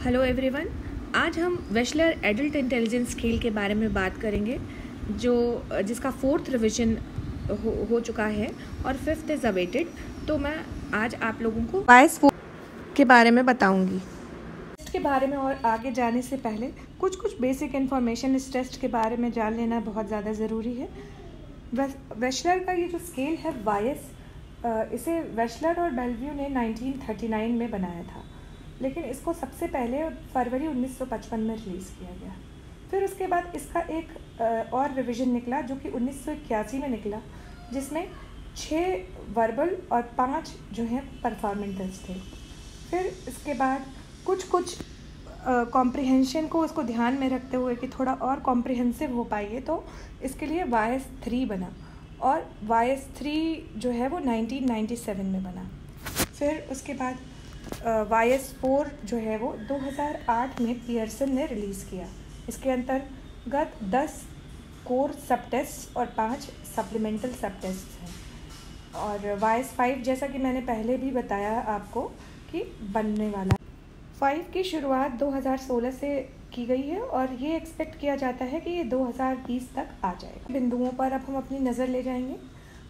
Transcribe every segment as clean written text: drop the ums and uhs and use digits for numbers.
Hello everyone, आज हम वेशलर adult intelligence scale के बारे में बात करेंगे जिसका 4th रिवीजन हो चुका है और 5th इज़ अवेटेड। तो मैं आज आप लोगों को वाइस 4 के बारे में बताऊंगी। टेस्ट के बारे में और आगे जाने से पहले कुछ बेसिक इन्फॉर्मेशन इस टेस्ट के बारे में जान लेना बहुत ज़्यादा ज़रूरी है। वेशलर का ये जो स्केल है वाइस, इसे वेशलर और बेलव्यू ने 1939 में बनाया था, लेकिन इसको सबसे पहले फरवरी 1955 में रिलीज़ किया गया। फिर उसके बाद इसका एक और रिवीजन निकला जो कि 1981 में निकला, जिसमें 6 वर्बल और 5 जो हैं परफॉर्मेंस थे। फिर इसके बाद कुछ कॉम्प्रिहेंशन को उसको ध्यान में रखते हुए कि थोड़ा और कॉम्प्रिहेंसिव हो पाइए, तो इसके लिए वाइस 3 बना और वाइस 3 जो है वो 1997 में बना। फिर उसके बाद वाइस 4 जो है वो 2008 में पियर्सन ने रिलीज़ किया। इसके अंतर्गत 10 कोर सब टेस्ट और 5 सप्लीमेंटल सब टेस्ट हैं। और वाइस 5 जैसा कि मैंने पहले भी बताया आपको कि बनने वाला 5 की शुरुआत 2016 से की गई है और ये एक्सपेक्ट किया जाता है कि ये 2020 तक आ जाएगा। बिंदुओं पर अब हम अपनी नज़र ले जाएंगे।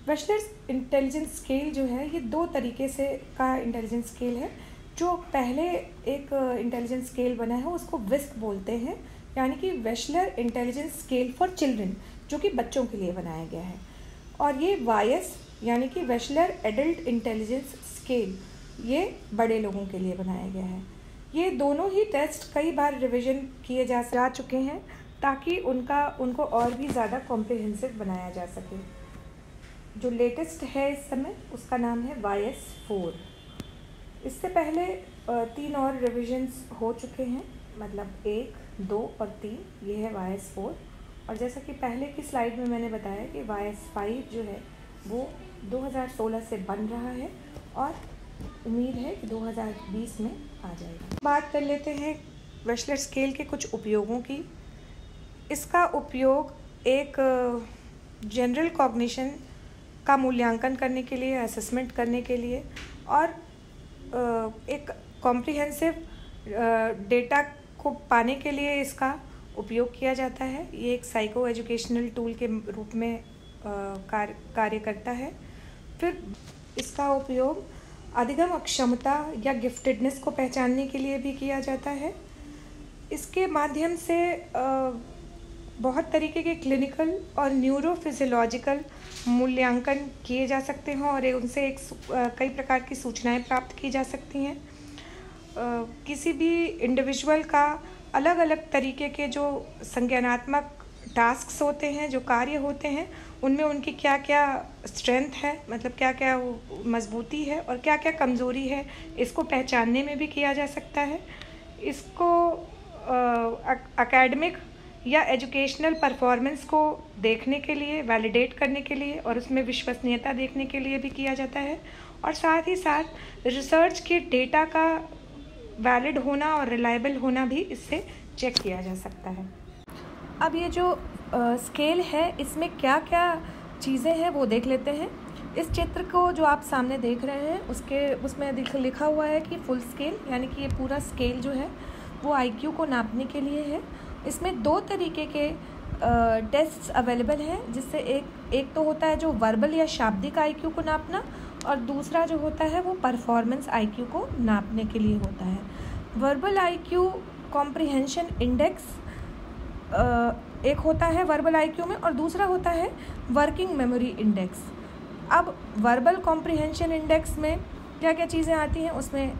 वेशलर्स इंटेलिजेंस स्केल जो है ये 2 तरीके से का इंटेलिजेंस स्केल है। जो पहले एक इंटेलिजेंस स्केल बना है उसको विस्क बोलते हैं, यानी कि वेशलर इंटेलिजेंस स्केल फॉर चिल्ड्रन, जो कि बच्चों के लिए बनाया गया है। और ये वाइस यानी कि वेशलर एडल्ट इंटेलिजेंस स्केल, ये बड़े लोगों के लिए बनाया गया है। ये दोनों ही टेस्ट कई बार रिवीजन किए जा चुके हैं ताकि उनको और भी ज़्यादा कॉम्प्रिहेंसिव बनाया जा सके। जो लेटेस्ट है इस समय उसका नाम है वाइस 4। इससे पहले 3 और रिविजन्स हो चुके हैं, मतलब 1, 2 और 3। ये है वाइस 4। और जैसा कि पहले की स्लाइड में मैंने बताया कि वाइस 5 जो है वो 2016 से बन रहा है और उम्मीद है कि 2020 में आ जाएगा। बात कर लेते हैं वेशलर स्केल के कुछ उपयोगों की। इसका उपयोग एक जनरल कॉग्निशन का मूल्यांकन करने के लिए, असेसमेंट करने के लिए और एक कॉम्प्रिहेंसिव डेटा को पाने के लिए इसका उपयोग किया जाता है। ये एक साइको एजुकेशनल टूल के रूप में कार्य करता है। फिर इसका उपयोग अधिगम अक्षमता या गिफ्टेडनेस को पहचानने के लिए भी किया जाता है। इसके माध्यम से बहुत तरीके के क्लिनिकल और न्यूरोफिजियोलॉजिकल मूल्यांकन किए जा सकते हैं और उनसे कई प्रकार की सूचनाएं प्राप्त की जा सकती हैं। किसी भी इंडिविजुअल का अलग अलग तरीके के जो संज्ञानात्मक टास्क्स होते हैं, जो कार्य होते हैं, उनमें उनकी क्या क्या स्ट्रेंथ है, मतलब क्या क्या मजबूती है और क्या क्या कमज़ोरी है, इसको पहचानने में भी किया जा सकता है। इसको एकेडमिक या एजुकेशनल परफॉर्मेंस को देखने के लिए, वैलिडेट करने के लिए और उसमें विश्वसनीयता देखने के लिए भी किया जाता है। और साथ ही साथ रिसर्च के डेटा का वैलिड होना और रिलायबल होना भी इससे चेक किया जा सकता है। अब ये जो स्केल है इसमें क्या क्या चीज़ें हैं वो देख लेते हैं। इस चित्र को जो आप सामने देख रहे हैं उसमें लिखा हुआ है कि फुल स्केल, यानी कि ये पूरा स्केल जो है वो आईक्यू को नापने के लिए है। इसमें 2 तरीके के टेस्ट्स अवेलेबल हैं, जिससे एक तो होता है जो वर्बल या शाब्दिक आईक्यू को नापना और दूसरा जो होता है वो परफॉर्मेंस आईक्यू को नापने के लिए होता है। वर्बल आईक्यू कॉम्प्रिहेंशन इंडेक्स एक होता है वर्बल आईक्यू में और दूसरा होता है वर्किंग मेमोरी इंडेक्स। अब वर्बल कॉम्प्रिहेंशन इंडेक्स में क्या क्या चीज़ें आती हैं, उसमें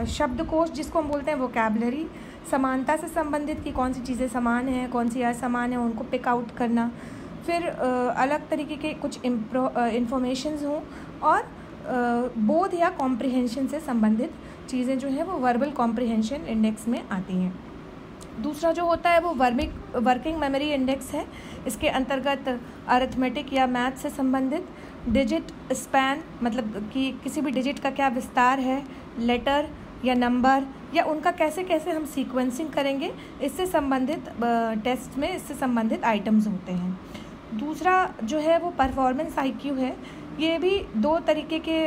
शब्दकोश जिसको हम बोलते हैं वोकैबुलरी, समानता से संबंधित कि कौन सी चीज़ें समान हैं, कौन सी असमान है, उनको पिक आउट करना। फिर अलग तरीके के कुछ इंफॉर्मेशंस हों और बोध या कॉम्प्रिहेंशन से संबंधित चीज़ें जो हैं वो वर्बल कॉम्प्रिहेंशन इंडेक्स में आती हैं। दूसरा जो होता है वो वर्किंग मेमोरी इंडेक्स है। इसके अंतर्गत अरिथमेटिक या मैथ से संबंधित, डिजिट स्पैन, मतलब कि किसी भी डिजिट का क्या विस्तार है, लेटर या नंबर या उनका कैसे कैसे हम सीक्वेंसिंग करेंगे, इससे संबंधित टेस्ट में इससे संबंधित आइटम्स होते हैं। दूसरा जो है वो परफॉर्मेंस आईक्यू है। ये भी 2 तरीके के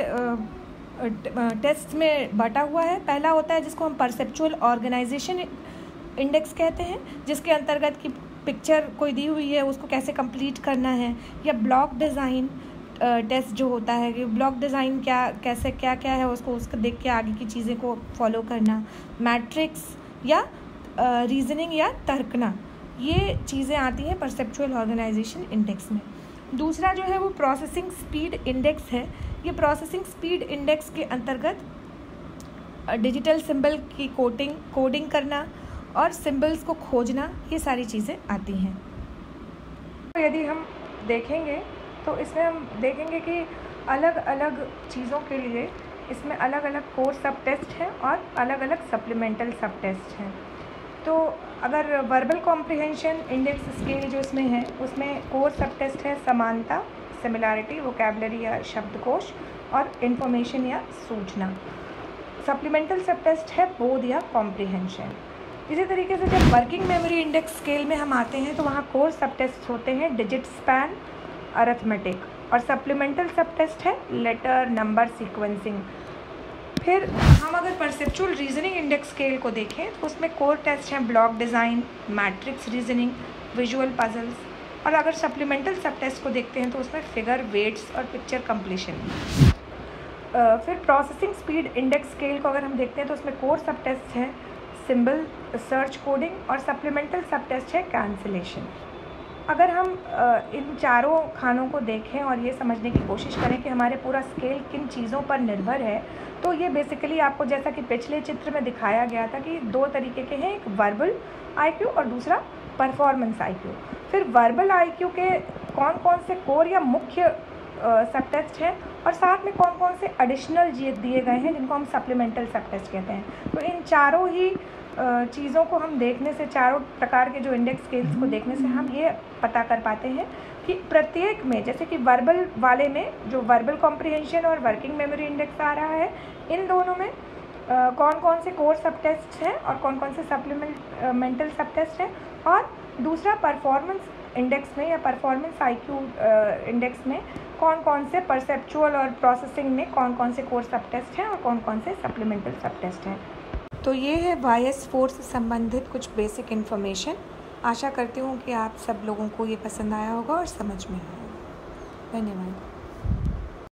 टेस्ट में बांटा हुआ है। पहला होता है जिसको हम परसेप्चुअल ऑर्गेनाइजेशन इंडेक्स कहते हैं, जिसके अंतर्गत की पिक्चर कोई दी हुई है उसको कैसे कंप्लीट करना है, या ब्लॉक डिज़ाइन टेस्ट जो होता है कि ब्लॉक डिज़ाइन क्या है उसको देख के आगे की चीज़ें को फॉलो करना, मैट्रिक्स या रीजनिंग या तर्कना, ये चीज़ें आती हैं परसेप्चुअल ऑर्गेनाइजेशन इंडेक्स में। दूसरा जो है वो प्रोसेसिंग स्पीड इंडेक्स है। ये प्रोसेसिंग स्पीड इंडेक्स के अंतर्गत डिजिटल सिंबल की कोडिंग करना और सिंबल्स को खोजना, ये सारी चीज़ें आती हैं। तो यदि हम देखेंगे तो इसमें हम देखेंगे कि अलग अलग चीज़ों के लिए इसमें अलग अलग कोर सब टेस्ट हैं और अलग अलग सप्लीमेंटल सब टेस्ट हैं। तो अगर वर्बल कॉम्प्रिहेंशन इंडेक्स स्केल जो इसमें है उसमें कोर सब टेस्ट है समानता, सिमिलैरिटी, वोकैबुलरी या शब्दकोश, और इन्फॉर्मेशन या सूचना। सप्लीमेंटल सब टेस्ट है बोध या कॉम्प्रिहेंशन। इसी तरीके से जब वर्किंग मेमोरी इंडेक्स स्केल में हम आते हैं तो वहाँ कोर सब टेस्ट होते हैं डिजिट स्पैन, अरिथमेटिक, और सप्लीमेंटल सब टेस्ट है लेटर, नंबर, सीक्वेंसिंग। फिर हम अगर परसेप्चुअल रीजनिंग इंडेक्स स्केल को देखें तो उसमें कोर टेस्ट हैं block design, matrix reasoning, visual puzzles, और अगर सप्लीमेंटल सब टेस्ट को देखते हैं तो उसमें फिगर, वेट्स और पिक्चर कंप्लीशन। फिर प्रोसेसिंग स्पीड इंडेक्स स्केल को अगर हम देखते हैं तो उसमें कोर सब टेस्ट है सिंबल, सर्च, कोडिंग, और सप्लीमेंटल सब टेस्ट है कैंसिलेशन। अगर हम इन चारों खानों को देखें और ये समझने की कोशिश करें कि हमारे पूरा स्केल किन चीज़ों पर निर्भर है, तो ये बेसिकली आपको जैसा कि पिछले चित्र में दिखाया गया था कि दो तरीके के हैं, एक वर्बल आईक्यू और दूसरा परफॉर्मेंस आईक्यू। फिर वर्बल आईक्यू के कौन कौन से कोर या मुख्य सब टेस्ट हैं और साथ में कौन कौन से एडिशनल दिए गए हैं जिनको हम सप्लीमेंटल सब टेस्ट कहते हैं। तो इन चारों ही चीज़ों को हम देखने से, चारों प्रकार के जो इंडेक्स स्केल्स को देखने से हम ये पता कर पाते हैं कि प्रत्येक में, जैसे कि वर्बल वाले में जो वर्बल कॉम्प्रिहेंशन और वर्किंग मेमोरी इंडेक्स आ रहा है, इन दोनों में कौन कौन से कोर सब टेस्ट हैं और कौन कौन से सप्लीमेंटल सब टेस्ट हैं, और दूसरा परफॉर्मेंस इंडेक्स में या परफॉर्मेंस आईक्यू इंडेक्स में कौन कौन से परसेप्चुअल और प्रोसेसिंग में कौन कौन से कोर सब टेस्ट हैं और कौन कौन से सप्लीमेंटल सब टेस्ट हैं। तो ये है YS4 से संबंधित कुछ बेसिक इन्फॉर्मेशन। आशा करती हूँ कि आप सब लोगों को ये पसंद आया होगा और समझ में आया होगा। धन्यवाद।